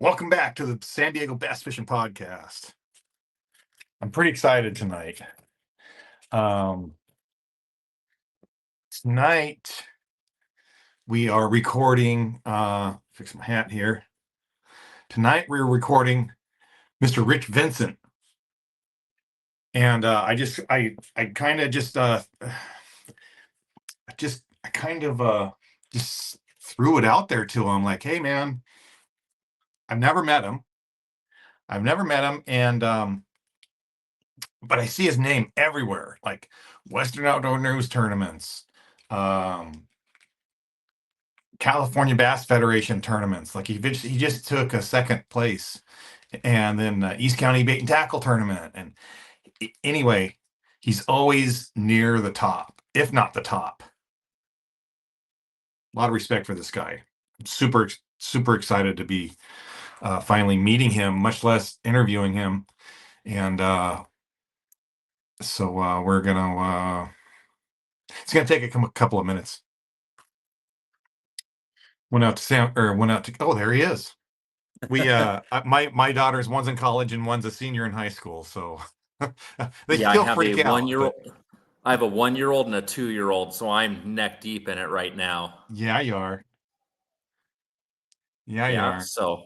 Welcome back to the San Diego Bass Fishing Podcast. I'm pretty excited tonight. Tonight we are recording, fix my hat here. Tonight we're recording Mr. Rich Vincent. And I kind of just threw it out there to him like, hey man, I've never met him. And but I see his name everywhere, like Western Outdoor News tournaments, California Bass Federation tournaments. Like he just took a second place, and then East County Bait and Tackle tournament. And anyway, he's always near the top, if not the top. A lot of respect for this guy. I'm super excited to be finally meeting him, much less interviewing him. And so we're gonna it's gonna take a couple of minutes. Went out to oh, there he is. We my daughters, one's in college and one's a senior in high school, so they still freak out. I have a 1-year-old and a 2-year-old, so I'm neck deep in it right now. Yeah, you are. Yeah, you are. So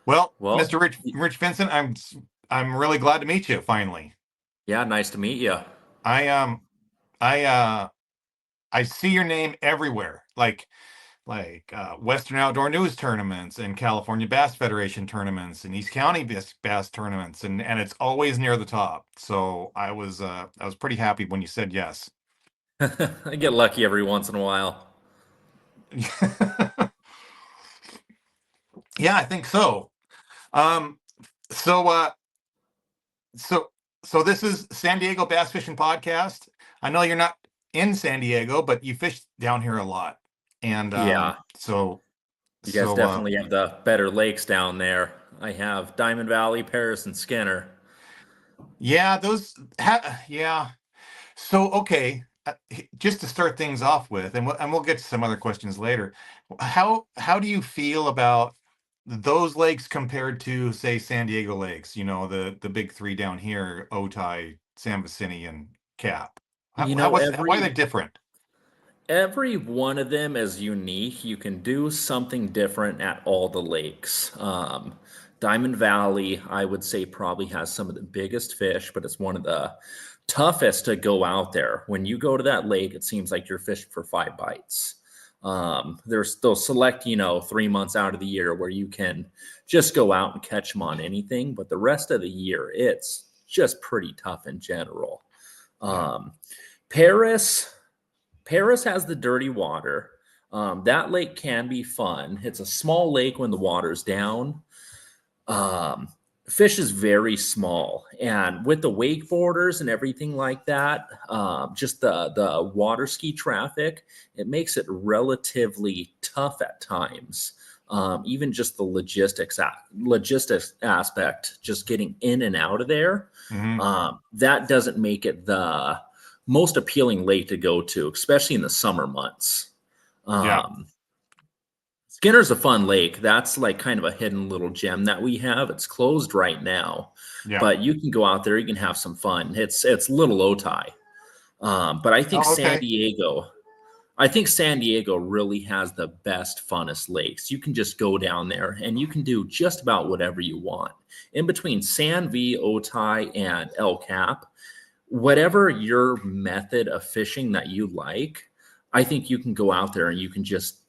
well, Mr. Rich Vincent, I'm really glad to meet you finally. Yeah, nice to meet you. I see your name everywhere, like Western Outdoor News tournaments and California Bass Federation tournaments and East County Bass tournaments, and it's always near the top. So I was pretty happy when you said yes. I get lucky every once in a while. Yeah, I think so. So this is San Diego Bass Fishing Podcast. I know you're not in San Diego, but you fish down here a lot. And so you guys definitely have the better lakes down there. I have Diamond Valley, Paris, and Skinner. Yeah, yeah. So okay, just to start things off with, and we'll get to some other questions later. How do you feel about those lakes compared to, say, San Diego lakes? You know, the big three down here: Otay, San Vicente, and Cap. Why are they different? Every one of them is unique. You can do something different at all the lakes. Diamond Valley, I would say, probably has some of the biggest fish, but it's one of the toughest to go out there. When you go to that lake, it seems like you're fishing for 5 bites. There's those select, 3 months out of the year where you can just go out and catch them on anything, but the rest of the year, it's just pretty tough in general. Paris has the dirty water. That lake can be fun. It's a small lake when the water's down. Fish is very small, and with the wakeboarders and everything like that, just the water ski traffic, it makes it relatively tough at times. Even just the logistics aspect, just getting in and out of there, that doesn't make it the most appealing lake to go to, especially in the summer months. Skinner's a fun lake. That's like kind of a hidden little gem that we have. It's closed right now, but you can go out there. You can have some fun. It's Little Otay. But I think San Diego really has the best, funnest lakes. You can just go down there and you can do just about whatever you want. In between San V, Otay, and El Cap, whatever your method of fishing that you like, I think you can go out there and you can just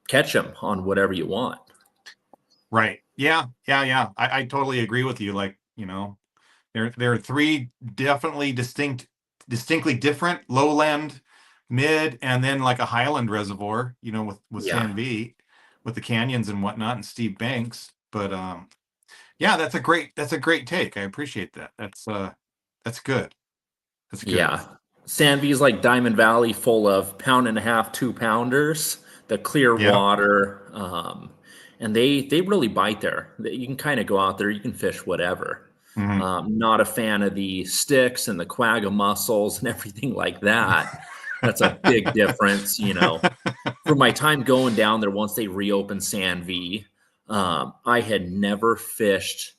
catch them on whatever you want. Right. Yeah. I totally agree with you. Like, there are 3 definitely distinctly different: lowland, mid, and then like a highland reservoir, with San V, with the canyons and whatnot and steep banks. But that's a great take. I appreciate that. That's good. That's good. Yeah. San V is like Diamond Valley, full of 1.5 pound, 2 pounders, the clear water. And they really bite there. You can kind of go out there, you can fish whatever. Not a fan of the sticks and the quagga mussels and everything like that. That's a big difference, For my time going down there, once they reopened San V, I had never fished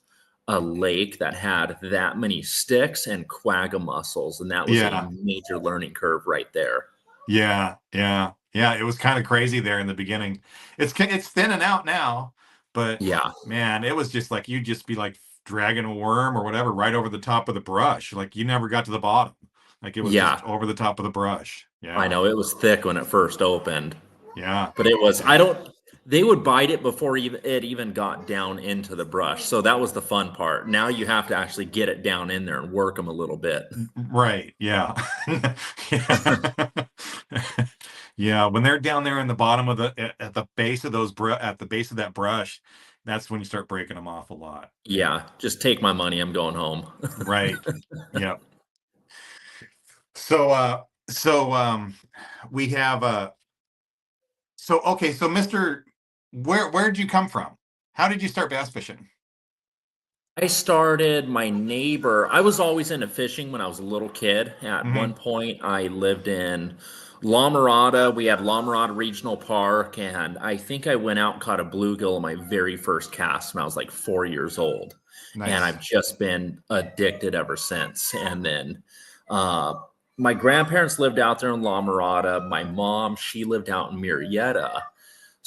a lake that had that many sticks and quagga mussels, and that was a Yeah. major learning curve right there. Yeah, yeah, yeah. It was kind of crazy there in the beginning. It's thinning out now, but Yeah, man, it was just like you'd just be like dragging a worm or whatever right over the top of the brush. Like you never got to the bottom. Like it was yeah, just over the top of the brush. I Yeah, know it was thick when it first opened, yeah. but it was. I Yeah. don't. They would bite it before it even got down into the brush, so that was the fun part. Now you have to actually get it down in there and work them a little bit. Right. Yeah. Yeah. Yeah. When they're down there in the bottom of at the base of at the base of that brush, that's when you start breaking them off a lot. Yeah. Yeah, just take my money. I'm going home. Right. Yeah. So we have so okay, so Mr. Where did you come from? How did you start bass fishing? I started my neighbor. I was always into fishing when I was a little kid. At one Hmm. point, I lived in La Mirada. We had La Mirada Regional Park, and I think I went out and caught a bluegill on my very first cast when I was like 4 years old. And Nice. I've just been addicted ever since. And then uh, my grandparents lived out there in La Mirada. My mom, she lived out in Murrieta.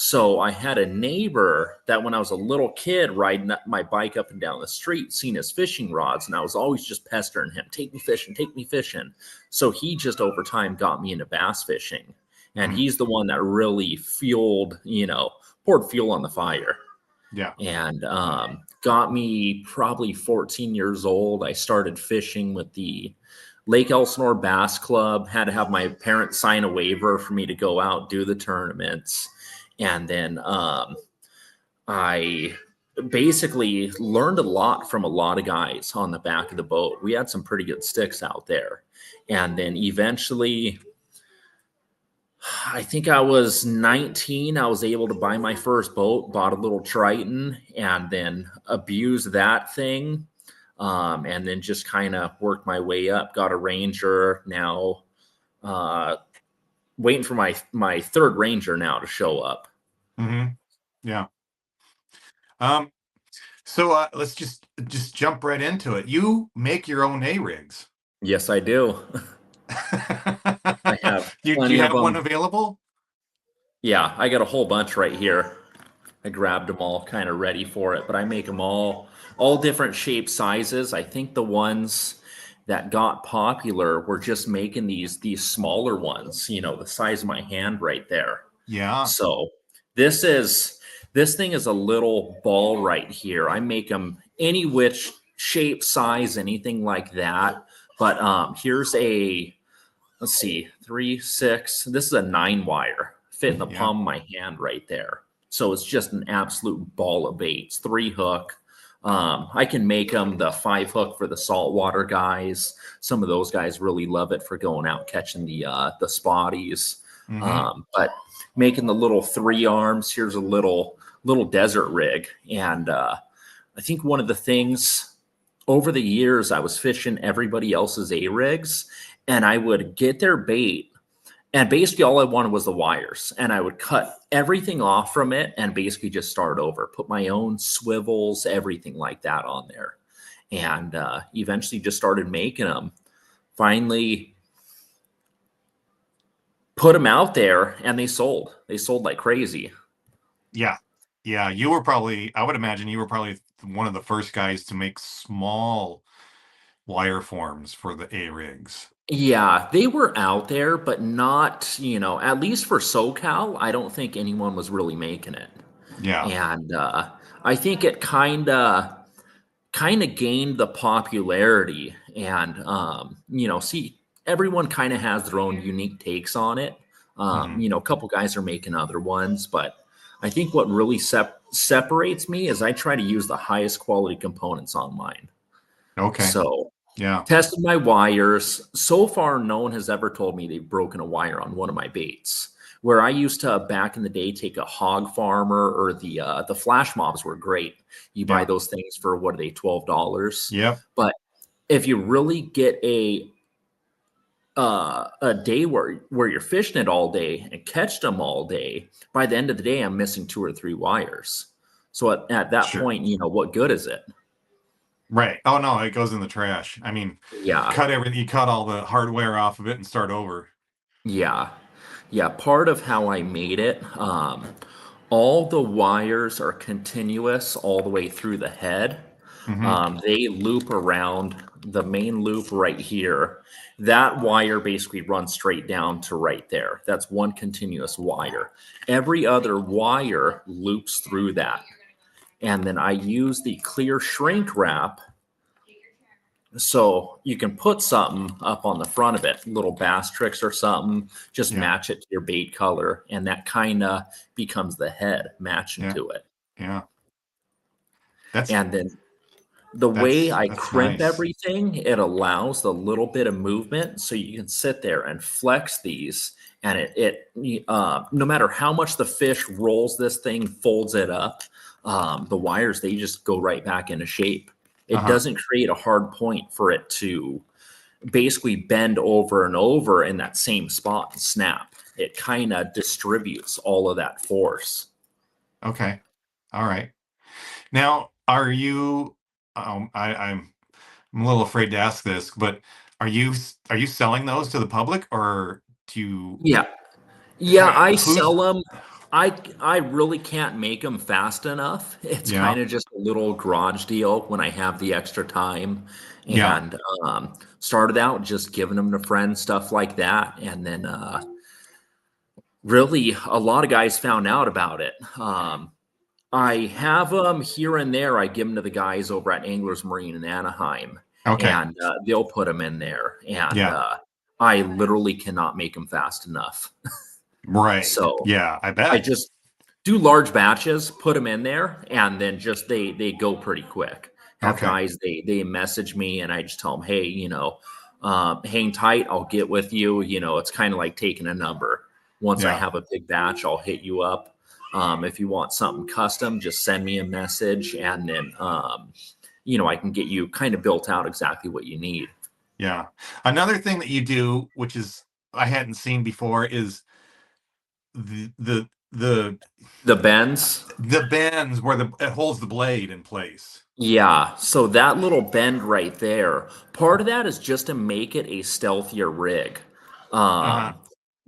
So I had a neighbor that when I was a little kid riding my bike up and down the street, seen his fishing rods, and I was always just pestering him, take me fishing, take me fishing. So he just over time got me into bass fishing. And Hmm. he's the one that really fueled, poured fuel on the fire Yeah. and got me probably 14 years old. I started fishing with the Lake Elsinore Bass Club, had to have my parents sign a waiver for me to go out, do the tournaments. And then I basically learned a lot from a lot of guys on the back of the boat. We had some pretty good sticks out there. And then eventually, I think I was 19. I was able to buy my first boat, bought a little Triton, and then abused that thing. And then just kind of worked my way up, got a Ranger. Now, uh, waiting for my third Ranger now to show up. Hmm. Yeah. Um, so let's just jump right into it. You make your own A rigs. Yes, I do. I have Do plenty you of have one them. available? Yeah, I got a whole bunch right here. I grabbed them all kind of ready for it, but I make them all different shapes, sizes. I think the ones that got popular were just making these smaller ones, the size of my hand right there. Yeah. So this is this thing is a little ball right here. I make them any which shape, size, anything like that. But here's a let's see, 3, 6. This is a 9 wire, fit in the Yeah. palm of my hand right there. So it's just an absolute ball of baits. 3 hook. I can make them the 5 hook for the saltwater guys. Some of those guys really love it for going out catching the spotties. Hmm. But making the little 3 arms. Here's a little desert rig, and I think one of the things over the years, I was fishing everybody else's A rigs, and I would get their bait, and basically all I wanted was the wires, and I would cut everything off from it and basically just start over, put my own swivels, everything like that on there, and eventually just started making them. Finally, put them out there, and they sold. They sold like crazy. Yeah. Yeah. You were probably, I would imagine you were probably one of the first guys to make small wire forms for the A rigs. Yeah, they were out there, but not, at least for SoCal, I don't think anyone was really making it. Yeah. And I think it kind of gained the popularity, and see, everyone kind of has their own unique takes on it. Hmm. A couple guys are making other ones, but I think what really separates me is I try to use the highest quality components on mine. Okay. So Yeah. tested my wires. So far, no one has ever told me they've broken a wire on one of my baits. Where I used to back in the day take a hog farmer, or the flash mobs were great. You buy Yeah. those things for what are they, $12? Yep. But if you really get a day where you're fishing it all day and catch them all day, by the end of the day, I'm missing 2 or 3 wires. So at that Sure. point, what good is it? Right. Oh no, it goes in the trash. I mean, Yeah. cut everything, you cut all the hardware off of it and start over. Yeah. Yeah. Part of how I made it, all the wires are continuous all the way through the head. Hmm. They loop around the main loop right here. That wire basically runs straight down to right there. That's one continuous wire. Every other wire loops through that. And then I use the clear shrink wrap so you can put something up on the front of it, little bass tricks or something, just Yeah. match it to your bait color, and that kind of becomes the head matching Yeah. to it. Yeah. That's And then the way that's I that's crimp nice. everything, it allows the little bit of movement so you can sit there and flex these. And no matter how much the fish rolls this thing, folds it up, the wires, they just go right back into shape. It Uh-huh. doesn't create a hard point for it to basically bend over and over in that same spot and snap. It kind of distributes all of that force. Okay. All right. Now, are you I'm a little afraid to ask this, but are you selling those to the public or do you Yeah. Yeah, I who's sell them. I really can't make them fast enough. It's yeah. kind of just a little garage deal when I have the extra time. Yeah. And started out just giving them to friends, stuff like that. And then really a lot of guys found out about it. I have them here and there. I give them to the guys over at Anglers Marine in Anaheim, Okay. and they'll put them in there. And Yeah. I literally cannot make them fast enough. Right. So Yeah, I I bet. just do large batches, put them in there, and then just they go pretty quick. Have Okay. guys they message me, and I just tell them, hey, hang tight. I'll get with you. It's kind of like taking a number. Once I Yeah. have a big batch, I'll hit you up. If you want something custom, just send me a message, and then I can get you kind of built out exactly what you need. Yeah. Another thing that you do, which is I hadn't seen before, is the The bends. the bends where it holds the blade in place. Yeah, so that little bend right there, part of that is just to make it a stealthier rig. Uh-huh.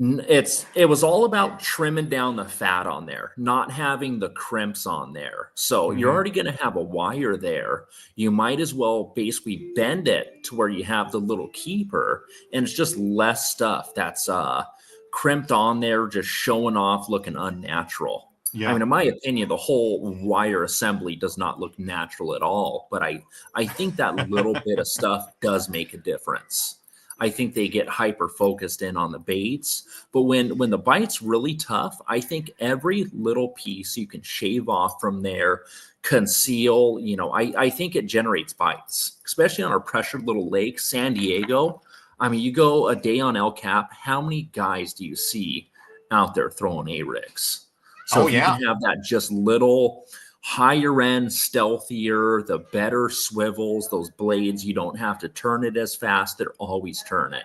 Um, it was all about trimming down the fat on there, not having the crimps on there. So you're Hmm. already going to have a wire there. You might as well basically bend it to where you have the little keeper, and it's just less stuff that's crimped on there, just showing off, looking unnatural. I Yeah. mean, in my opinion, the whole wire assembly does not look natural at all. But I think that little bit of stuff does make a difference. I think they get hyper focused in on the baits, but when the bite's really tough, I think every little piece you can shave off from there, conceal. I think it generates bites, especially on our pressured little lake, San Diego. I mean, you go a day on El Cap, how many guys do you see out there throwing A rigs? So Oh if you can yeah. have that just little higher end, stealthier, the better swivels, those blades, you don't have to turn it as fast. They're always turning.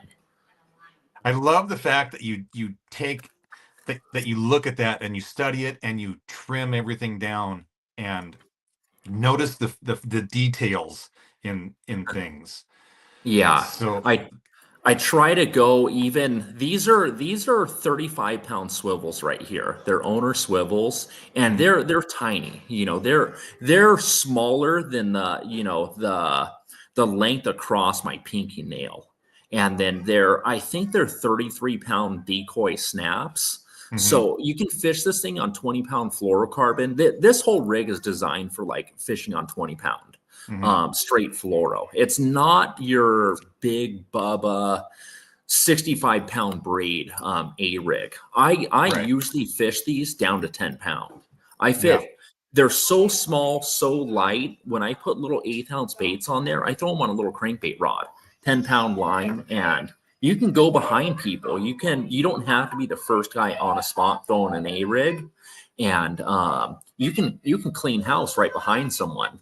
I love the fact that you take that you look at that and you study it and you trim everything down and notice the details in things. Yeah. So I try to go even these are 35-pound swivels right here. They're owner swivels and mhm, they're tiny. They're smaller than the length across my pinky nail. And then I think they're 33-pound decoy snaps. mhm, So you can fish this thing on 20-pound fluorocarbon. This whole rig is designed for like fishing on 20-pound mhm, straight fluoro. It's not your big Bubba 65-pound braid A rig. I right. usually fish these down to 10 pound. I Yeah. fit. They're so small, so light. When I put little 8-ounce baits on there, I throw them on a little crankbait rod, 10-pound line, and you can go behind people. You don't have to be the first guy on a spot throwing an A rig, and you can clean house right behind someone.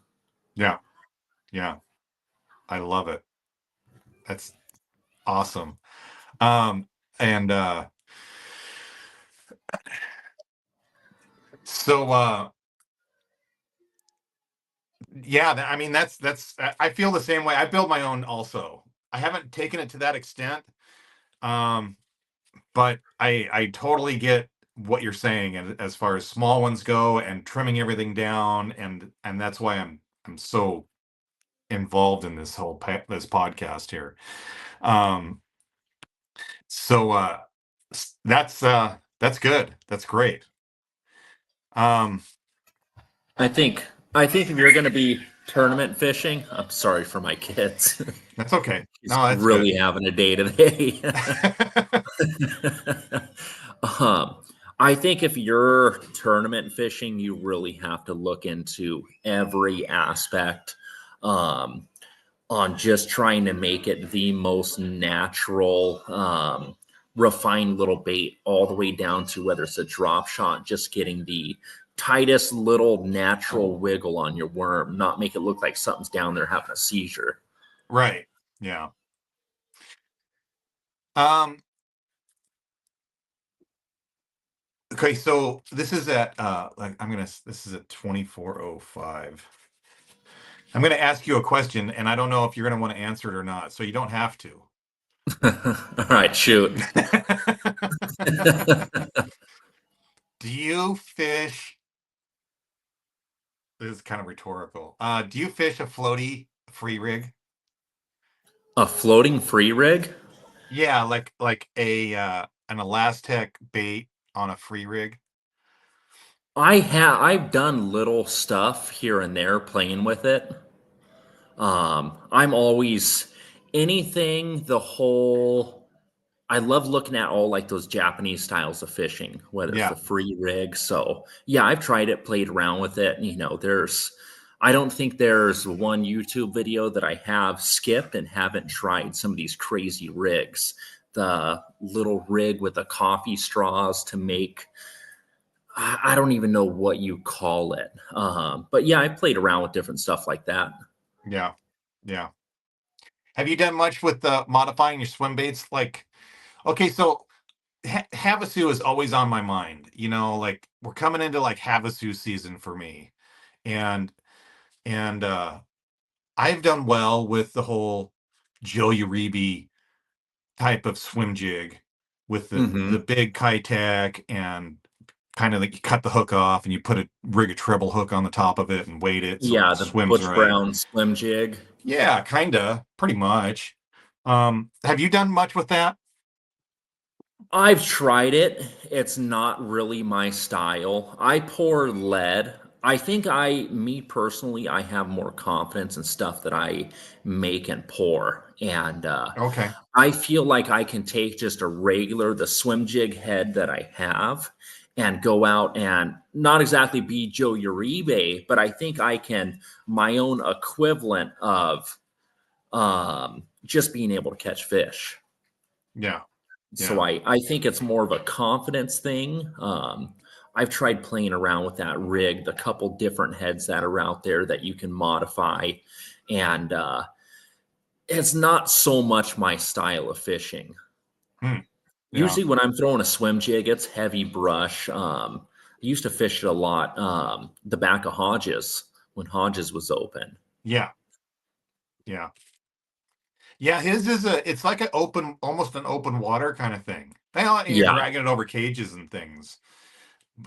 Yeah. Yeah. I love it. That's awesome. Um and so Yeah, I mean that's I feel the same way. I build my own also. I haven't taken it to that extent. Um, but I totally get what you're saying, and as far as small ones go and trimming everything down, and that's why I'm so involved in this whole this podcast here. Um, so that's good. That's great. Um, I think I think if you're going to be tournament fishing, I'm sorry for my kids. that's okay. He's No, that's good. really having a day today. um, I think if you're tournament fishing, you really have to look into every aspect um, on just trying to make it the most natural, refined little bait, all the way down to whether it's a drop shot, just getting the tightest little natural wiggle on your worm, not make it look like something's down there having a seizure. Right. Yeah. Um, okay, so this is at like this is at 24:05. I'm gonna ask you a question, and I don't know if you're gonna want to answer it or not, so you don't have to. All right, shoot. Do you fish? This is kind of rhetorical. Do you fish a floaty free rig? A floating free rig? Yeah, like a an Elastec bait on a free rig. I've done little stuff here and there playing with it. I'm always anything the whole I love looking at all like those Japanese styles of fishing, whether it's the Yeah. free rig. So yeah, I've tried it, played around with it. You know, I don't think there's one YouTube video that I have skipped and haven't tried some of these crazy rigs. The little rig with the coffee straws to make I don't even know what you call it. But yeah, I played around with different stuff like that. Yeah. Yeah. Have you done much with modifying your swim baits? Like, okay, so Havasu is always on my mind. You know, like we're coming into like Havasu season for me, and and I've done well with the whole Joe Uribe type of swim jig with the Hmm. big Kitech, and kind of like you cut the hook off and you put a rig a treble hook on the top of it and weight it so it Yeah, the swims Butch right. Brown swim jig. Yeah, kinda, pretty much. Have you done much with that? I've tried it. It's not really my style. I pour lead. I think me personally, I have more confidence in stuff that I make and pour. And Okay. I feel like I can take just the swim jig head that I have and go out and not exactly be Joe Uribe, but I think I can my own equivalent of just being able to catch fish. Yeah. So Yeah. I think it's more of a confidence thing. I've tried playing around with that rig, the couple different heads that are out there that you can modify, and it's not so much my style of fishing. Hmm. Yeah. Usually, when I'm throwing a swim jig, it's heavy brush. I used to fish it a lot. The back of Hodges when Hodges was open. Yeah. Yeah. Yeah. His is it's like an open, almost an open water kind of thing. Well, and you're Yeah, dragging it over cages and things.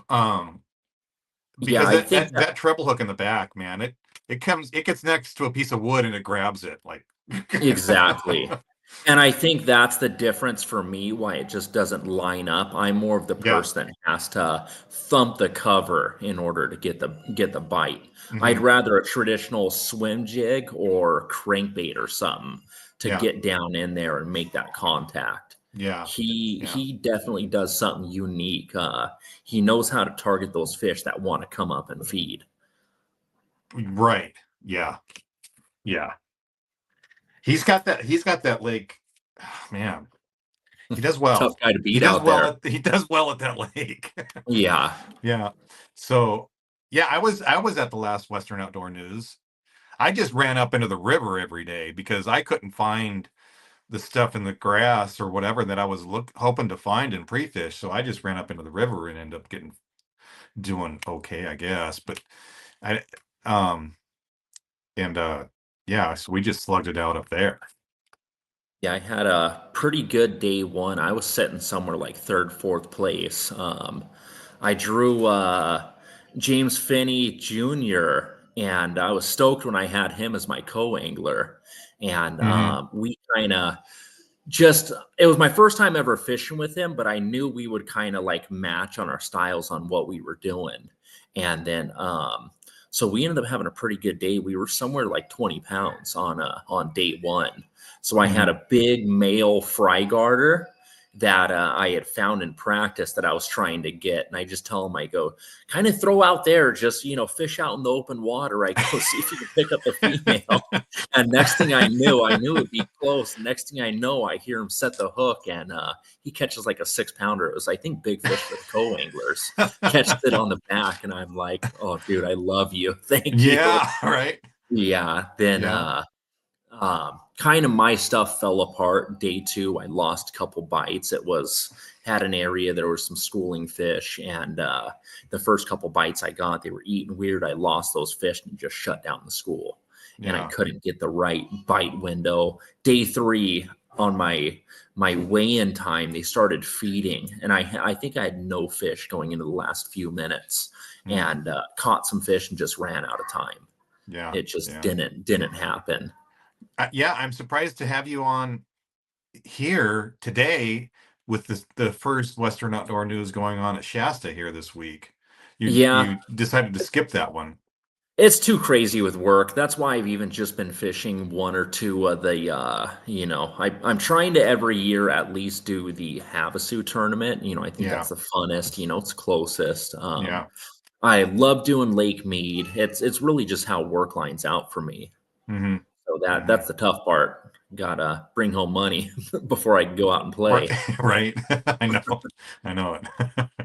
Um, yeah, because I think that treble hook in the back, man, it gets next to a piece of wood and it grabs it like. exactly. And I think that's the difference for me why it just doesn't line up. I'm more of the Yeah. person that has to thump the cover in order to get the bite. I'd Hmm. rather a traditional swim jig or crankbait or something to Yeah. get down in there and make that contact. Yeah. Yeah. He definitely does something unique. He knows how to target those fish that want to come up and feed. Right. Yeah. Yeah. He's got that lake. Man, he does Tough well. guy to He beat does out well there. he does well at that lake. Yeah. Yeah. So yeah, I was at the last Western Outdoor News. I just ran up into the river every day because I couldn't find the stuff in the grass or whatever that I was hoping to find in pre-fish. So I just ran up into the river and ended up doing okay, I guess. But I um and yeah, so we just slugged it out up there. Yeah, I had a pretty good day one. I was sitting somewhere like third, fourth place. I drew James Finney Jr. and I was stoked when I had him as my co-angler. And Hmm. we kind of just it was my first time ever fishing with him, but I knew we would kind of like match on our styles on what we were doing. And then so we ended up having a pretty good day. We were somewhere like 20 pounds on day one. So I had Hmm. a big male fry garter that I had found in practice that I was trying to get. And I just tell him, I go, kind of throw out there, just, fish out in the open water. I go, see if you can pick up the female. And next thing I knew it'd be close. Next thing I know, I hear him set the hook, and he catches like a 6 pounder. It was, I think, big fish for the co-anglers. Catches it on the back, and I'm like, "Oh, dude, I love you. Thank you." Yeah, right. Yeah. Then, Yeah. kind of my stuff fell apart. Day two, I lost a couple bites. It was had an area there was some schooling fish, and the first couple bites I got, they were eating weird. I lost those fish and just shut down the school, and I Yeah. couldn't get the right bite window. Day three, on my weigh-in time, they started feeding, and I think I had no fish going into the last few minutes, Mm. and caught some fish and just ran out of time. Yeah. It just Yeah. didn't happen. Yeah, I'm surprised to have you on here today with the first Western Outdoor News going on at Shasta here this week. Yeah, You decided to skip that one. it's too crazy with work. That's why I've even just been fishing one or two of the, I'm trying to every year at least do the Havasu tournament. I think Yeah. that's the funnest, it's closest. Yeah. I love doing Lake Mead. It's really just how work lines out for me. Hmm. So Hmm. that's the tough part. Gotta bring home money before I can go out and Right. play. Right. I know. I know it.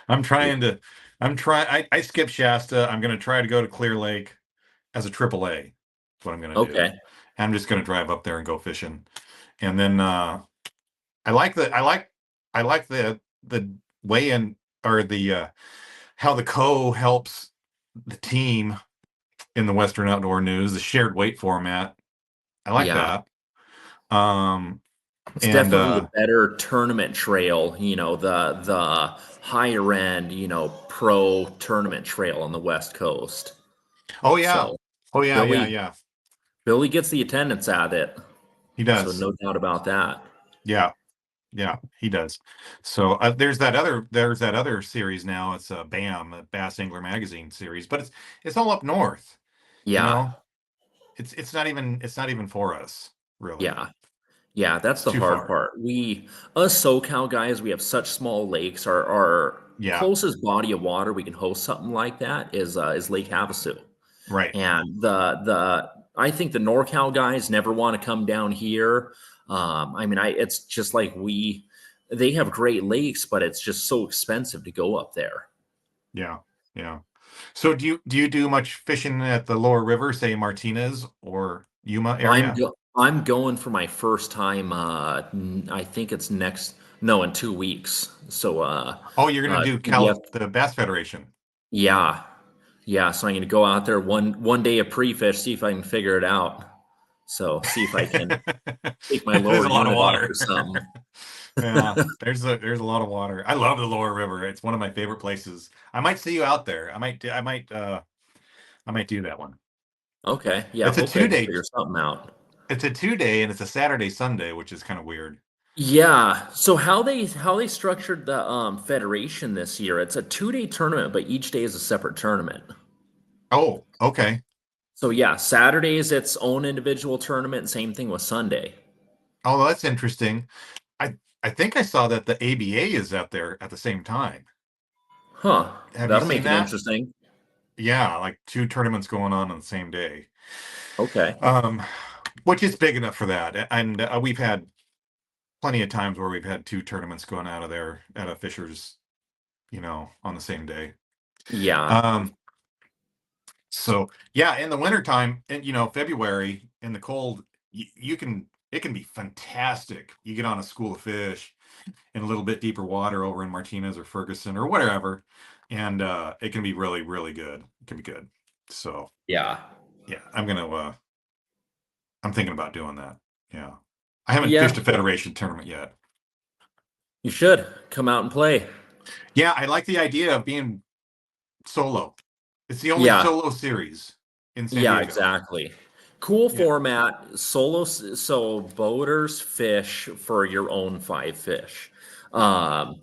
I'm trying to. I skipped Shasta. I'm going to try to go to Clear Lake as a triple A. That's what I'm going to do. Okay. I'm just going to drive up there and go fishing. And then I like the I like I like the weigh in or the how the co helps the team in the Western Outdoor News, the shared weight format. I like Yeah. that. Um It's and definitely the better tournament trail, the higher end, pro tournament trail on the West Coast. oh yeah. So Oh yeah, yeah, Billy yeah. Billy gets the attendance at it. He So does. no doubt about that. Yeah. Yeah, he does. So there's that other series now. It's BAM, Bass Angler Magazine series, but it's all up north, you Yeah. know. It's not even for us, really. Yeah. Yeah, that's It's the too hard far. part. Us SoCal guys, we have such small lakes. Our Yeah, closest body of water we can host something like that is Lake Havasu. right. And the I think the NorCal guys never want to come down here. I mean, it's just like they have great lakes, but it's just so expensive to go up there. Yeah, yeah. So do you do much fishing at the lower river, say Martinez or Yuma area? I'm going for my first time. I think it's no, in 2 weeks. So Oh, you're gonna do PDF, The Bass Federation. yeah, yeah. So I'm going to go out there one day of pre-fish, see if I can figure it out. So see if I can take my There's lower a lot of unit off water. or something. Yeah, there's a lot of water. I love the lower river. It's one of my favorite places. I might see you out there. I might do that one. Okay. Yeah. It's a Hopefully I two can day. figure something out. It's a 2 day, and it's a Saturday Sunday, which is kind of weird. Yeah. So how they structured the federation this year, it's a 2-day tournament, but each day is a separate tournament. Oh, okay. So yeah, Saturday is its own individual tournament, same thing with Sunday. Oh, that's interesting. I I think I saw that the ABA is out there at the same time. Huh. Have you That'll seen make it that? interesting. Yeah, like two tournaments going on the same day. Okay. Um, which is big enough for that. And we've had plenty of times where we've had two tournaments going out of there at a Fisher's, on the same day. Yeah. Um, so yeah, in the wintertime, and February in the cold, you can it can be fantastic. You get on a school of fish in a little bit deeper water over in Martinez or Ferguson or whatever, and it can be really, really good. It can be good. So Yeah. yeah, I'm thinking about doing that. Yeah. I haven't Yeah, fished a federation tournament yet. you should come out and play. Yeah, I like the idea of being solo. It's the only Yeah, solo series in San yeah, Diego. exactly. Cool Yeah. format, solo. So boaters fish for your own 5 fish. Um,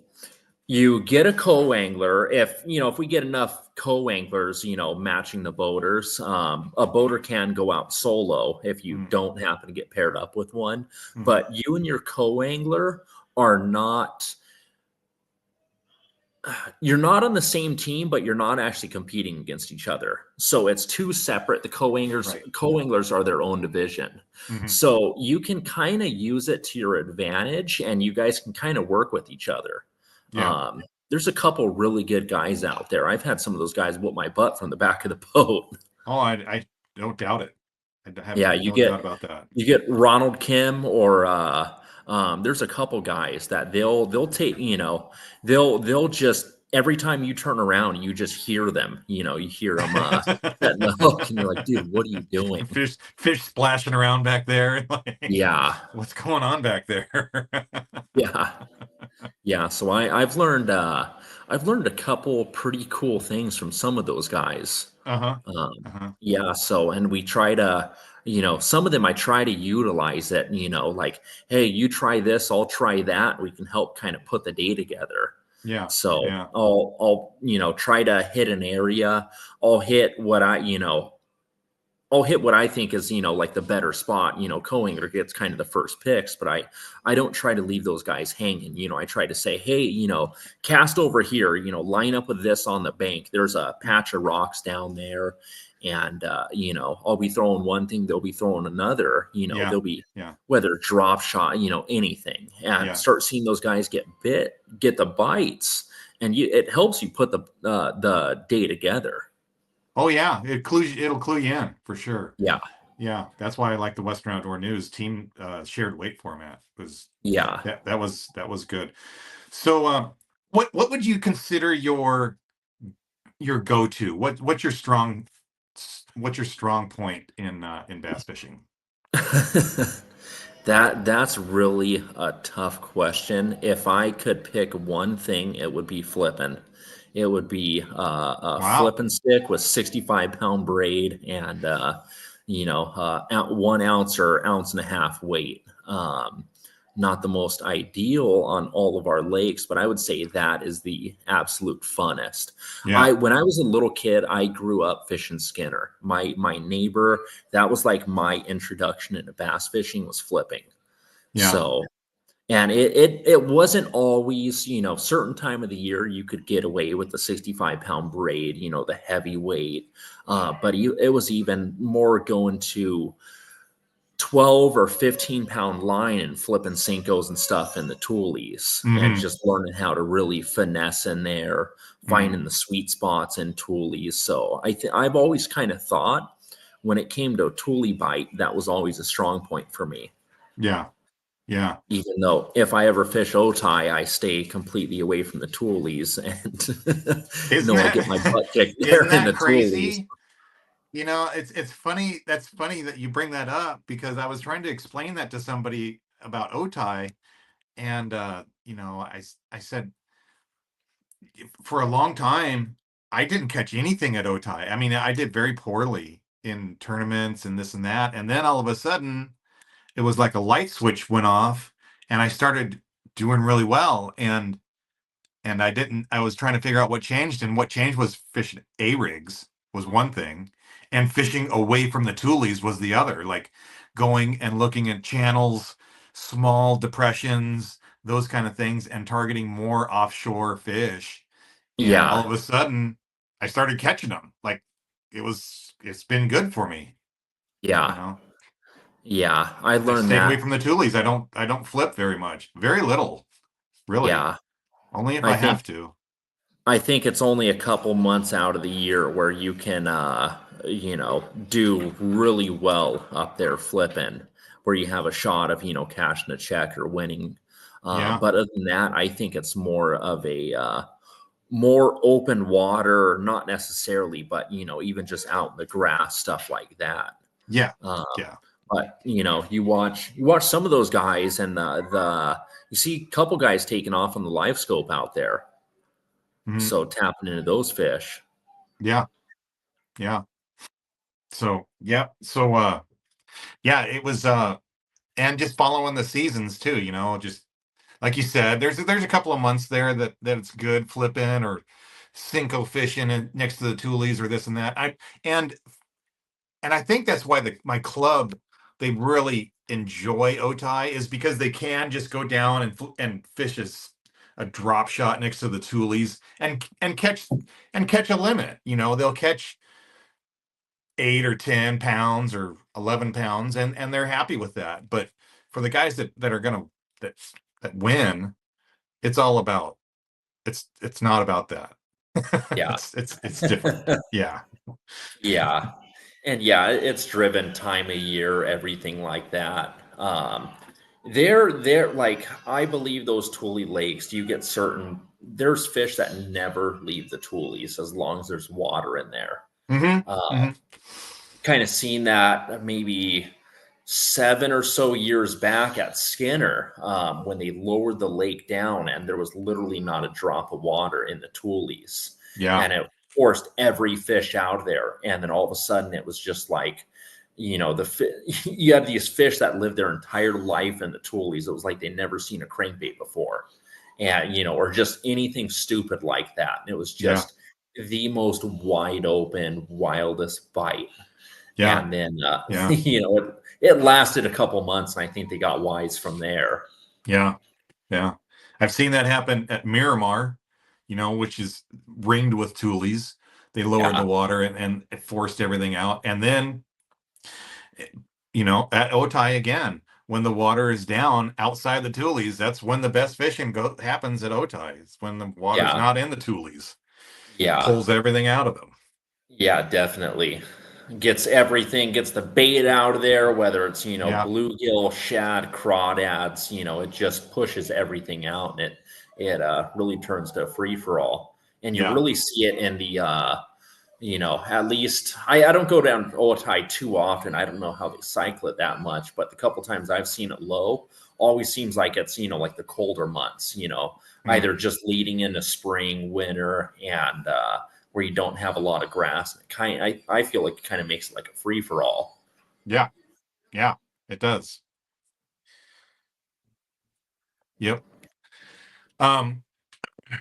You get a co-angler. If we get enough co-anglers, matching the boaters, a boater can go out solo if you Mm, don't happen to get paired up with one. mhm. But you and your co-angler are not, you're not on the same team, but you're not actually competing against each other. So it's two separate. The co-anglers, Right. co-anglers are their own division. Mhm. So you can kind of use it to your advantage and you guys can kind of work with each other. Yeah. There's a couple really good guys out there. I've had some of those guys whoop my butt from the back of the boat. Oh, I don't doubt it. I have Yeah, no doubt about that. you get Ronald Kim or there's a couple guys that they'll take, they'll just every time you turn around, you just hear them. You hear them setting the hook, and you're like, dude, what are you doing? Fish splashing around back there. Like, Yeah, what's going on back there? yeah, yeah. So I've learned a couple pretty cool things from some of those guys. Uh-huh. Uh-huh. Yeah, so and we try to, some of them I try to utilize it, like, hey, you try this, I'll try that. We can help kind of put the day together. Yeah. So Yeah. I'll try to hit an area. I'll hit what I'll hit what I think is, like the better spot. Coinger gets kind of the first picks, but I don't try to leave those guys hanging. I try to say, hey, cast over here, line up with this on the bank. There's a patch of rocks down there. And I'll be throwing one thing, they'll be throwing another, Yeah. they'll be Yeah. whether drop shot, anything. And Yeah. start seeing those guys get the bites. And it helps you put the day together. Oh yeah. It'll clue you in for sure. Yeah. Yeah. That's why I like the Western Outdoor News team shared weight format. Was Yeah. that was good. So what would you consider your go-to? What's your strong point in bass fishing? That's really a tough question. If I could pick one thing, it would be flipping. It would be a Wow. flipping stick with 65-pound braid and at 1 ounce or ounce and a half weight. Not the most ideal on all of our lakes, but I would say that is the absolute funnest. Yeah. When I was a little kid, I grew up fishing Skinner. My neighbor, that was like my introduction into bass fishing was flipping. Yeah. So, and it wasn't always, certain time of the year you could get away with the 65-pound braid, the heavy weight. But it was even more going to 12 or 15-pound line and flipping Cincos and stuff in the toolies and Hmm. just learning how to really finesse in there, Hmm. finding the sweet spots in toolies. So I've always kind of thought when it came to a toolie bite, that was always a strong point for me. Yeah. Yeah. Even though if I ever fish Otay, I stay completely away from the toolies and Isn't no, I get my that butt kicked isn't there in that the toolies. crazy? It's funny. That's funny that you bring that up because I was trying to explain that to somebody about Otai, and I said for a long time I didn't catch anything at Otai. I mean, I did very poorly in tournaments and this and that, and then all of a sudden it was like a light switch went off, and I started doing really well, and I was trying to figure out what changed, and what changed was fishing A rigs was one thing, and fishing away from the toolies was the other, like going and looking at channels, small depressions, those kind of things, and targeting more offshore fish. And all Yeah, of a sudden I started catching them. Like it's been good for me, you yeah, know. yeah. I I learned stayed away that. from the toolies. I don't flip very much. Very little, really. Yeah, Only if I I think have to. I think it's only a couple months out of the year where you can, do really well up there flipping, where you have a shot of, cashing a check or winning. Yeah. But other than that, I think it's more of a more open water, not necessarily, but even just out in the grass, stuff like that. Yeah. Um, Yeah. but you watch some of those guys, and you see a couple guys taking off on the live scope out there, Mhm. so tapping into those fish. Yeah. Yeah. So, yeah. So, yeah, it was, and just following the seasons too, just like you said, there's a couple of months there that it's good flipping or Cinco fishing and next to the Tulies or this and that. And and I think that's why my club, they really enjoy Otay, is because they can just go down and fish a drop shot next to the Tulies and catch a limit. They'll catch 8 or 10 pounds or 11 pounds, and they're happy with that. But for the guys that are gonna that that win, it's all about it's not about that. Yeah. It's different. Yeah. Yeah. And yeah, it's driven time of year, everything like that. They're like, I believe those Tule lakes, you get there's fish that never leave the Tules as long as there's water in there. Hmm. Uh, Hmm. Kind of seen that maybe 7 or so years back at Skinner, when they lowered the lake down and there was literally not a drop of water in the Tules. Yeah. And it forced every fish out there. And then all of a sudden it was just like, you had these fish that lived their entire life in the Tules. It was like they never seen a crankbait before. And, or just anything stupid like that. And it was Yeah. just the most wide open, wildest bite. Yeah. And then, Yeah. it lasted a couple months, and I think they got wise from there. Yeah. Yeah. I've seen that happen at Miramar, which is ringed with tulies. They lowered the Yeah, water and it forced everything out. And then, eh, at Otay again, when the water is down outside the tulies, that's when the best fishing happens at Otay. It's when the water's yeah, not in the tulies. yeah, Pulls everything out of them. yeah, definitely. Gets the bait out of there, whether it's, Yeah. bluegill, shad, crawdads, it just pushes everything out, and it really turns to a free for all. And you Yeah. really see it in at least I don't go down Otay too often. I don't know how they cycle it that much, but the couple times I've seen it low, always seems like it's, like the colder months, Mm. either just leading into spring, winter, and where you don't have a lot of grass. I feel like it kind of makes it like a free for all. Yeah. Yeah. It does. Yep. Um,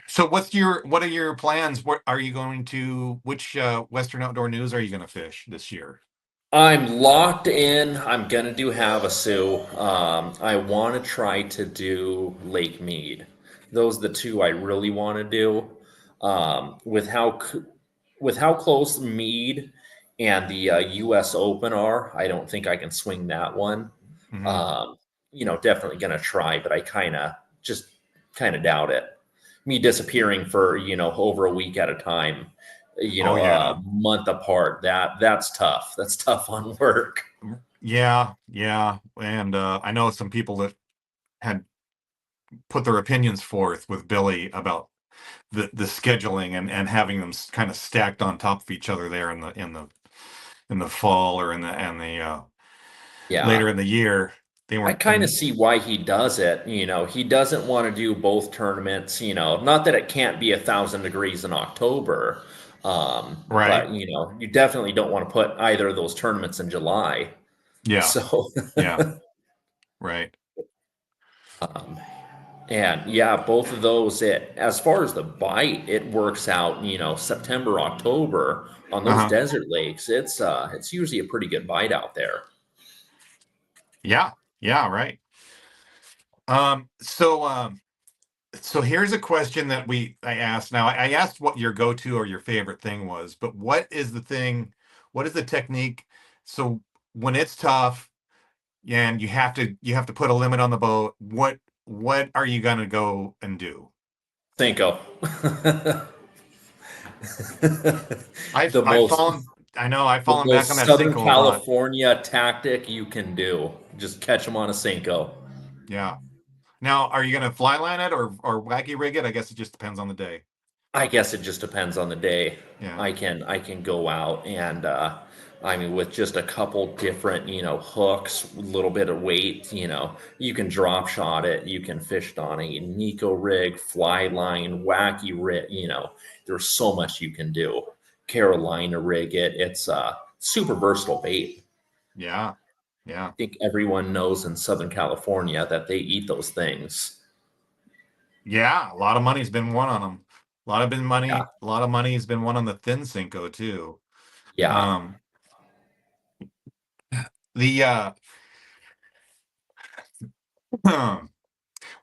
So what are your plans? What are you going to which Western Outdoor News are you going to fish this year? I'm locked in. I'm gonna do Havasu. I want to try to do Lake Mead. Those are the two I really want to do. With how close Mead and the U.S. Open are, I don't think I can swing that one. Hmm. Um, definitely gonna try, but I kind of doubt it. Me disappearing for over a week at a time, Oh a yeah. month apart. That's tough. That's tough on work. Yeah, yeah. And I know some people that had put their opinions forth with Billy about the scheduling and having them kind of stacked on top of each other there in the fall or in the Yeah. later in the year. They I weren't kind of see why he does it. He doesn't want to do both tournaments. Not that it can't be 1,000 degrees in October, right. but you definitely don't want to put either of those tournaments in July. Yeah. So, Yeah. Right. um, and yeah, both of those. As far as the bite, it works out. September, October on those Uh-huh. desert lakes. It's usually a pretty good bite out there. Yeah. Yeah, right. So here's a question that I asked. Now I asked what your go-to or your favorite thing was, but what is the technique? So when it's tough and you have to put a limit on the boat, what are you gonna go and do? Cinco. I've the I've most fallen I know I've The fallen back on most that Southern Cinco a lot. California tactic you can do. Just catch them on a Cinco. Yeah. Now, are you gonna fly line it or wacky rig it? I guess it just depends on the day. I guess it just depends on the day. Yeah. I can go out and I mean with just a couple different, hooks, a little bit of weight, you can drop shot it, you can fish it on a Nico rig, fly line, wacky rig, there's so much you can do. Carolina rig it. It's super versatile bait. Yeah. Yeah. I think everyone knows in Southern California that they eat those things. Yeah. A lot of money's been won on them. Yeah. A lot of money has been won on the thin Cinco too. Yeah. Um, the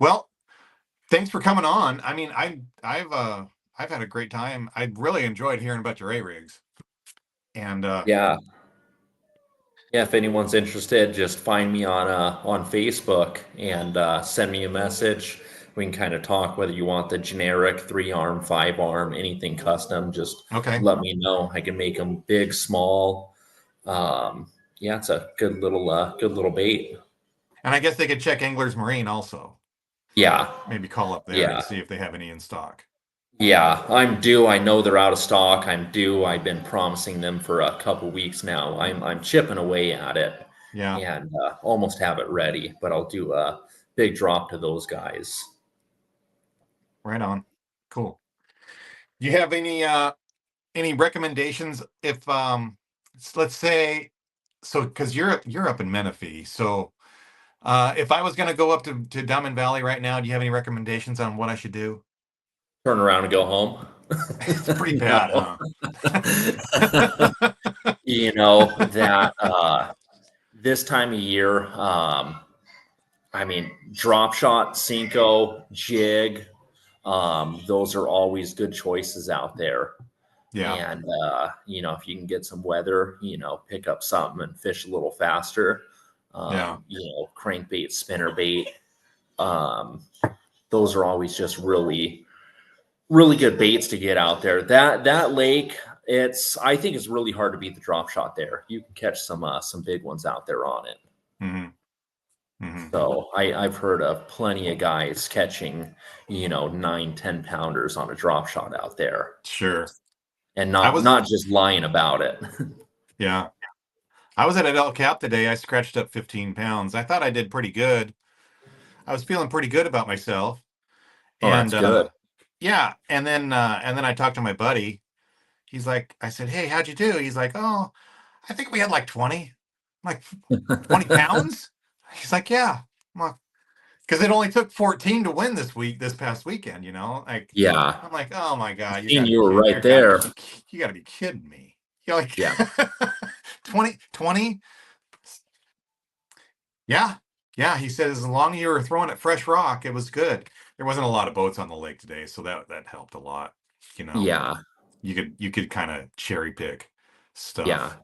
well, thanks for coming on. I mean, I've had a great time. I really enjoyed hearing about your A rigs. And Yeah. Yeah, if anyone's interested, just find me on Facebook and send me a message. We can kind of talk whether you want the generic 3 arm, 5 arm, anything custom. Just okay. let me know. I can make them big, small. Yeah, it's a good little bait. And I guess they could check Anglers Marine also. Yeah, Maybe call up there and yeah, see if they have any in stock. yeah. I'm due. I know they're out of stock. I'm due. I've been promising them for a couple weeks now. I'm chipping away at it Yeah, and almost have it ready. But I'll do a big drop to those guys. right on. Cool. Do you have any recommendations if let's say, so because you're up in Menifee, so if I was going to go up to Diamond Valley right now, do you have any recommendations on what I should do? Turn around and go home. It's pretty bad, No. huh? That this time of year, I mean, drop shot, Cinco, jig, those are always good choices out there. Yeah, And if you can get some weather, pick up something and fish a little faster. yeah, Crankbait, spinnerbait. Um, those are always just really good baits to get out there. That lake, I think it's really hard to beat the drop shot there. You can catch some big ones out there on it. hmm hmm So I've heard of plenty of guys catching, 9, 10 pounders on a drop shot out there, sure. and I not was, not just lying about it. yeah, I was at an El Cap today. I scratched up 15 pounds. I thought I did pretty good. I was feeling pretty good about myself. Oh, that's And good. yeah, and then I talked to my buddy. He's like, I said, "Hey, how'd you do?" He's like, "Oh, I think we had like 20." I'm like, 20 pounds? He's like, "Yeah." I'm like, because it only took 14 to win this past weekend, Like, Yeah, I'm like, "Oh my God, you seen gotta be you were kidding. right there. You gotta be kidding me." You're like Yeah, 20. Yeah. Yeah, he said as long as you were throwing at fresh rock, it was good. There wasn't a lot of boats on the lake today, so that helped a lot. You know, yeah, you could kind of cherry pick yeah. stuff.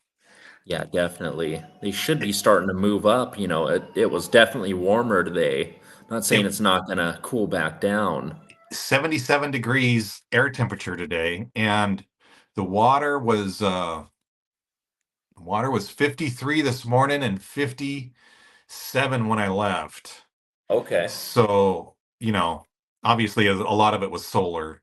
Yeah, definitely. They should be starting to move up. It was definitely warmer today. Not saying It it's not going to cool back down. 77 degrees air temperature today, and the water was 53 this morning and 57 when I left. Okay. So, obviously a lot of it was solar.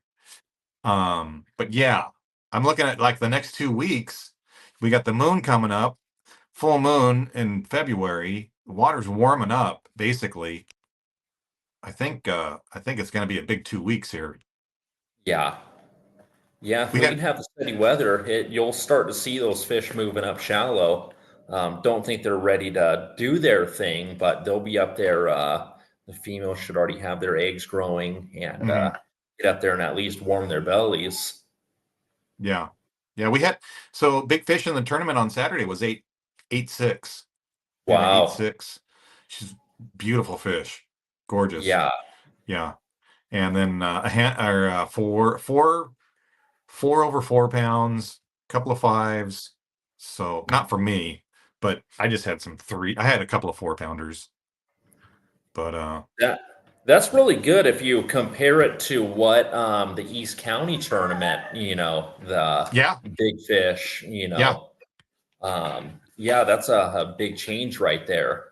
But yeah, I'm looking at like the next 2 weeks. We got the moon coming up, full moon in February. The water's warming up, basically. I think it's gonna be a big 2 weeks here. Yeah. Yeah, if We we can had have the steady weather, you'll start to see those fish moving up shallow. Don't think they're ready to do their thing, but they'll be up there. The females should already have their eggs growing and mhm, get up there and at least warm their bellies. yeah. Yeah, we had so big fish in the tournament on Saturday was 8.6. We had an eight Wow. six. She's beautiful fish. Gorgeous. Yeah. Yeah. And then a hand or four over 4 pounds, couple of fives. So not for me, but I just had some three. I had a couple of 4 pounders, but That that's really good if you compare it to what the East County tournament, the yeah, big fish, yeah. yeah, that's a big change right there.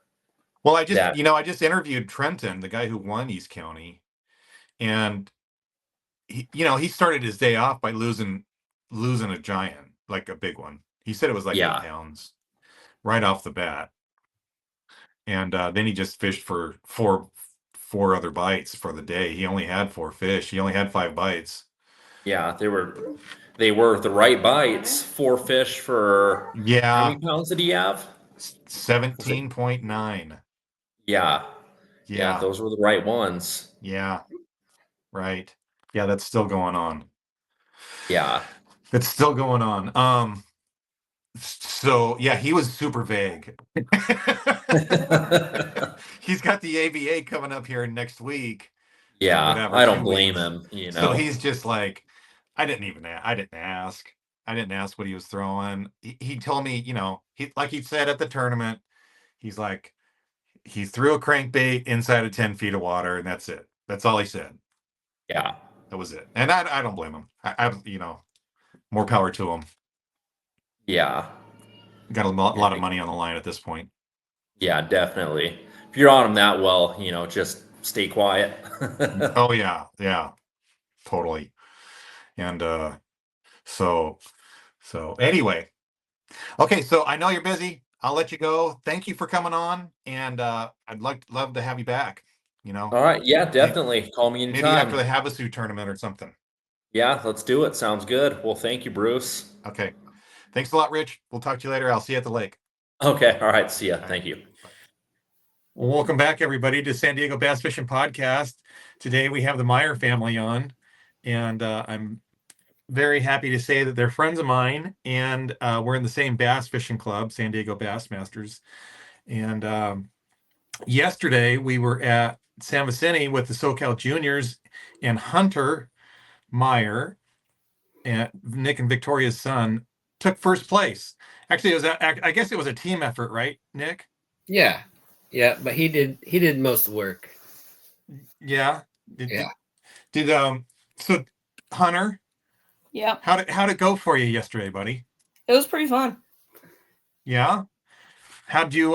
Well, That I just interviewed Trenton, the guy who won East County, and he started his day off by losing a giant, like a big one. He said it was like 8 Yeah. pounds right off the bat. And then he just fished for four other bites for the day. He only had 4 fish. He only had 5 bites. Yeah, they were the right bites. 4 fish for how Yeah, many pounds did he have? Was it? 17.9. Yeah. Yeah, Yeah, those were the right ones. yeah, right. Yeah, that's still going on. Yeah. It's still going on. So yeah, he was super vague. He's got the ABA coming up here next week or Yeah, whatever, I don't two blame weeks. him. So he's just like, I didn't ask. I didn't ask what he was throwing. He told me, he said at the tournament, he's like, he threw a crankbait inside of 10 feet of water, and that's it. That's all he said. Yeah. That was it. And I don't blame him. More power to him. Yeah. Got a Yeah, lot of money on the line at this point. yeah, definitely. If you're on him that well, just stay quiet. Oh yeah, yeah, totally. And so anyway, okay, so I know you're busy. I'll let you go. Thank you for coming on, and I'd love to have you back. All right. Yeah, May- definitely. Call me maybe after anytime. the Havasu tournament or something. Yeah, let's do it. Sounds good. Well, thank you, Bruce. Okay, thanks a lot, Rich. We'll talk to you later. I'll see you at the lake. Okay. All right. See ya. All right, Thank you. bye. Well, welcome back, everybody, to San Diego Bass Fishing Podcast. Today we have the Meyer family on, and I'm very happy to say that they're friends of mine, and we're in the same bass fishing club, San Diego Bassmasters. And yesterday we were at San Vicente with the SoCal Juniors, and Hunter Meyer and Nick and Victoria's son took first place. Actually, I guess it was a team effort, right, Nick? Yeah, yeah, but he did most of the work. Yeah. Yeah. So Hunter, Yep. how'd it go for you yesterday, buddy? It was pretty fun. Yeah. How'd you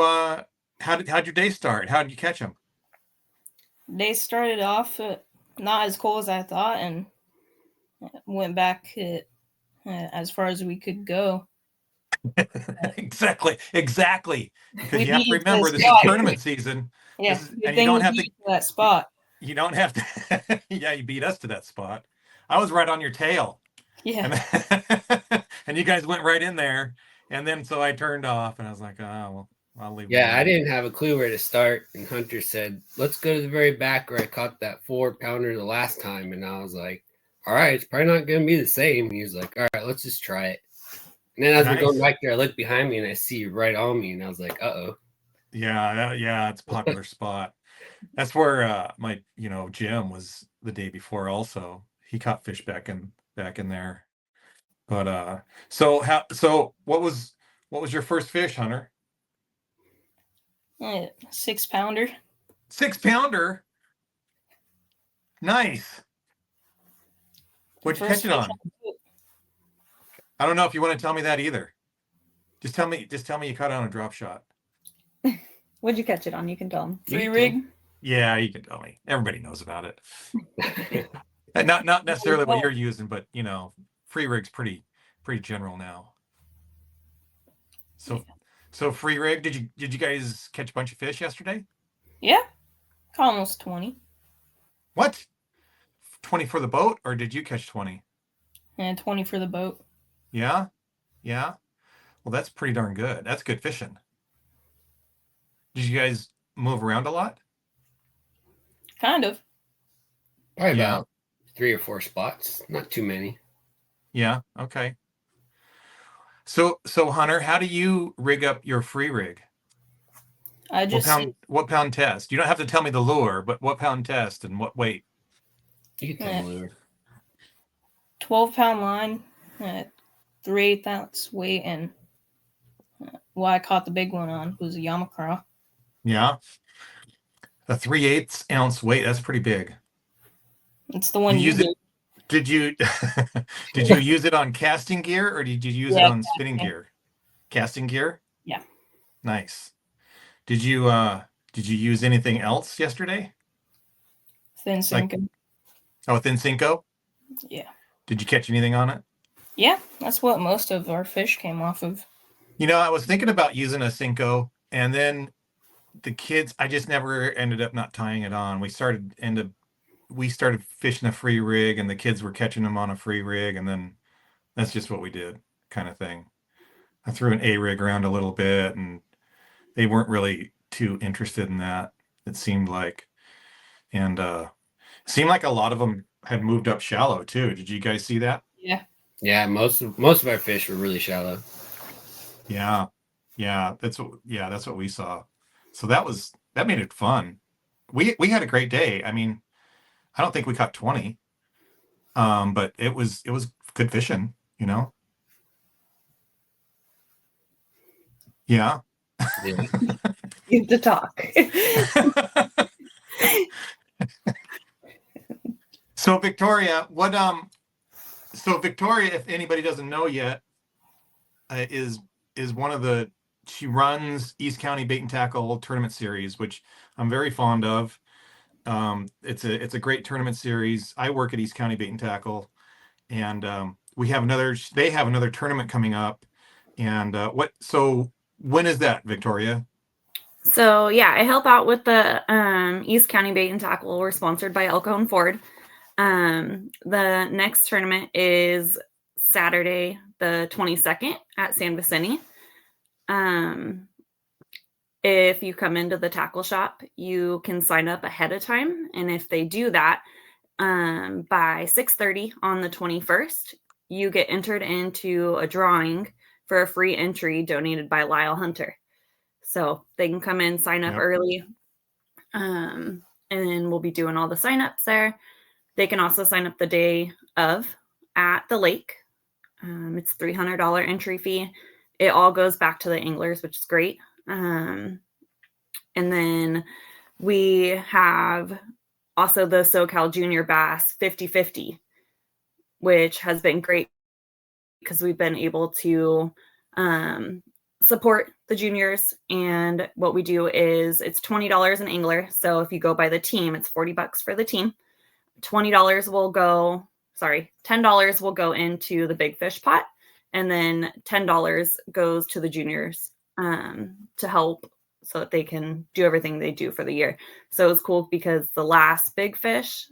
how'd your day start? How'd you catch them? They started off not as cool as I thought and went back as far as we could go. Exactly. Because We you have to beat remember the this is spot. tournament season. Yeah, And good you thing don't we have to beat that spot. you don't have to yeah, you beat us to that spot. I was right on your tail. Yeah. And you guys went right in there. And then so I turned off and I was like, oh well, I'll leave. Yeah, I didn't have a clue where to start. And Hunter said, let's go to the very back where I caught that 4-pounder the last time. And I was like, all right, it's probably not going to be the same. He was like, all right, let's just try it. And then as we're going back there, I look behind me and I see you right on me. And I was like, uh-oh. Yeah, it's a popular spot. That's where my Jim was the day before also. He caught fish back in there. But so what was your first fish, Hunter? 6-pounder. 6-pounder. Nice. What'd you catch it on? I don't know if you want to tell me that either. Just tell me you caught it on a drop shot. What'd you catch it on? You can tell them. Free rig. Yeah, you can tell me. Everybody knows about it. Not necessarily what you're using, but free rig's pretty general now. So free rig, did you guys catch a bunch of fish yesterday? Yeah. Caught almost 20. What? 20 for the boat, or did you catch 20? And 20 for the boat. Yeah. Well, that's pretty darn good. That's good fishing. Did you guys move around a lot? Kind of. Probably Yeah. about 3 or 4 spots. Not too many. Yeah. Okay. So Hunter, how do you rig up your free rig? I just What pound test? You don't have to tell me the lure, but what pound test and what weight? You can tell the lure. 12-pound line, 3/8 ounce weight, and what I caught the big one on was a Yamakara. Yeah. A 3/8 ounce weight. That's pretty big. It's the one You you use it. did. Did you did you use it on casting gear or did you use it Yeah, on spinning gear? Casting gear? Yeah. Nice. Did you use anything else yesterday? Thin sinker. Thin Cinco? Yeah. Did you catch anything on it? Yeah, that's what most of our fish came off of. I was thinking about using a Cinco, and then the kids, I just never ended up not tying it on. We started fishing a free rig, and the kids were catching them on a free rig, and then that's just what we did, kind of thing. I threw an A rig around a little bit, and they weren't really too interested in that, it seemed like. And it seemed like a lot of them had moved up shallow too. Did you guys see that? Yeah. Yeah, most of our fish were really shallow. Yeah. That's what we saw. So that made it fun. We had a great day. I mean, I don't think we caught 20. But it was good fishing, Yeah. Yeah. You have to talk. So Victoria, if anybody doesn't know yet, is one of she runs East County Bait and Tackle Tournament Series, which I'm very fond of. It's a great tournament series. I work at East County Bait and Tackle, and they have another tournament coming up. And so when is that, Victoria? So yeah, I help out with the East County Bait and Tackle. We're sponsored by El Cajon Ford. The next tournament is Saturday, the 22nd at San Vicente. If you come into the tackle shop, you can sign up ahead of time. And if they do that, by 6:30 on the 21st, you get entered into a drawing for a free entry donated by Lyle Hunter. So they can come in, sign up early, and then we'll be doing all the signups there. They can also sign up the day of at the lake. It's $300 entry fee. It all goes back to the anglers, which is great. And then we have also the SoCal Jr Bass 50/50, which has been great because we've been able to support the juniors. And what we do is it's $20 an angler. So if you go by the team, it's $40 for the team. $10 will go into the big fish pot, and then $10 goes to the juniors to help so that they can do everything they do for the year. So it's cool because the last big fish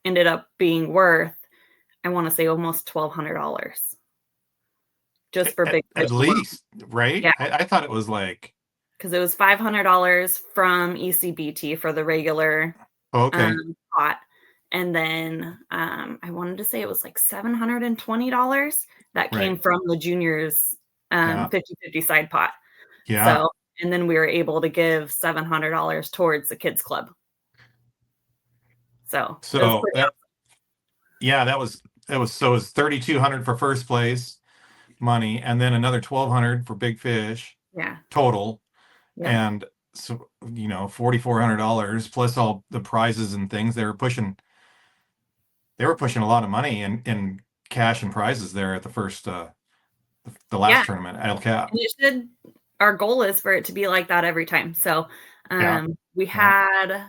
ended up being worth, I want to say, almost $1,200 just for big fish. At least, right? Yeah. I thought it was like, because it was $500 from ECBT for the regular pot. And then I wanted to say it was like $720 that came from the juniors 50/50 side pot. Yeah. So, and then we were able to give $700 towards the kids club. So that was so it was $3,200 for first place money, and then another $1,200 for big fish. Yeah. Total. Yeah. And so $4,400 plus all the prizes and things. They were pushing a lot of money in cash and prizes there at the first the last tournament at El Cap. Our goal is for it to be like that every time. So we had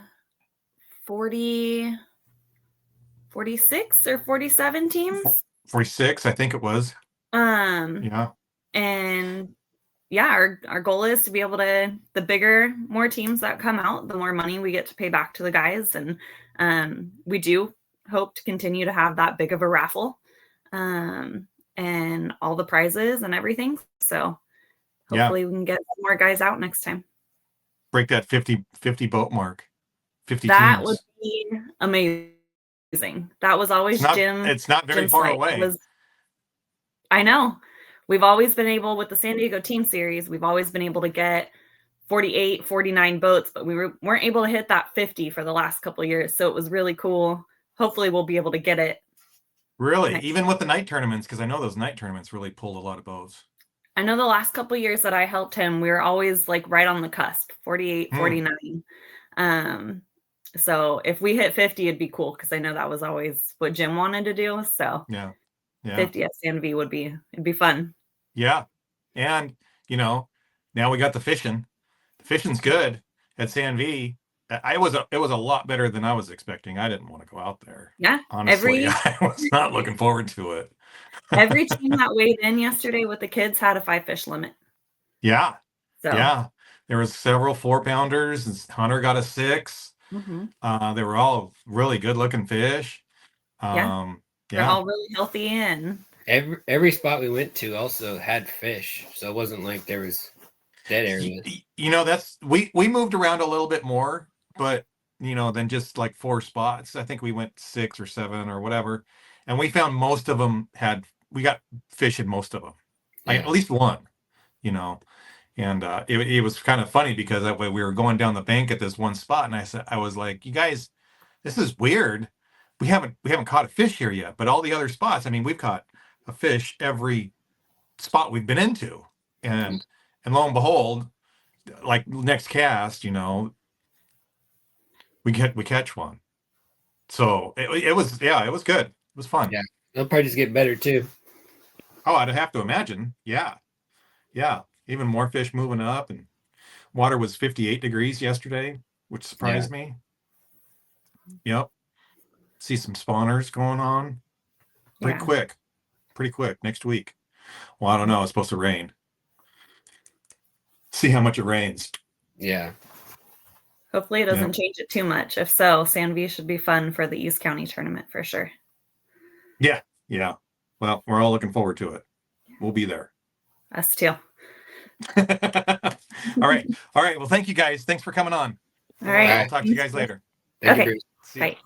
46 or 47 teams. 46, I think it was. And our goal is to be able to, the more teams that come out, the more money we get to pay back to the guys. And we do hope to continue to have that big of a raffle and all the prizes and everything. So hopefully we can get more guys out next time. Break that 50 boat mark. 50 that teams. Would be amazing. That was always Jim. It's not very far away. I know. We've always been able, with the San Diego Team Series, we've always been able to get 48, 49 boats, but we weren't able to hit that 50 for the last couple of years. So it was really cool. Hopefully we'll be able to get it. Really? Even with the night tournaments, because I know those night tournaments really pulled a lot of boats. I know the last couple of years that I helped him, we were always like right on the cusp, 48, 49. So if we hit 50, it'd be cool because I know that was always what Jim wanted to do. So yeah. 50 at San V it'd be fun. Yeah. And now we got the fishing. The fishing's good at San V. it was a lot better than I was expecting. I didn't want to go out there. Yeah. Honestly, I was not looking forward to it. Every team that weighed in yesterday with the kids had a 5-fish limit. Yeah. So Yeah. There was several 4-pounders, and Hunter got a 6. They were all really good looking fish. they're all really healthy and Every spot we went to also had fish, so it wasn't like there was dead areas. That's we moved around a little bit more, but than just like 4 spots. I think we went 6 or 7 or whatever, and we found most of them we got fish in most of them, like Yeah. at least one, and it was kind of funny because that way we were going down the bank at this one spot, and I was like, you guys, this is weird. We haven't caught a fish here yet, but all the other spots, I mean, we've caught a fish every spot we've been into, and lo and behold, like next cast, we catch one. So it was good. It was fun. Yeah. They'll probably just get better too. Oh, I'd have to imagine. Yeah. Even more fish moving up, and water was 58 degrees yesterday, which surprised me. Yep. See some spawners going on pretty quick next week. Well, I don't know. It's supposed to rain. See how much it rains. Yeah. hopefully it doesn't change it too much. If so, Sandview should be fun for the East County tournament for sure. Yeah. Well, we're all looking forward to it. We'll be there. Us too. All right. Well, thank you guys. Thanks for coming on. All right. I'll talk to you guys later. Thank you, Okay. Bruce. See ya. Bye.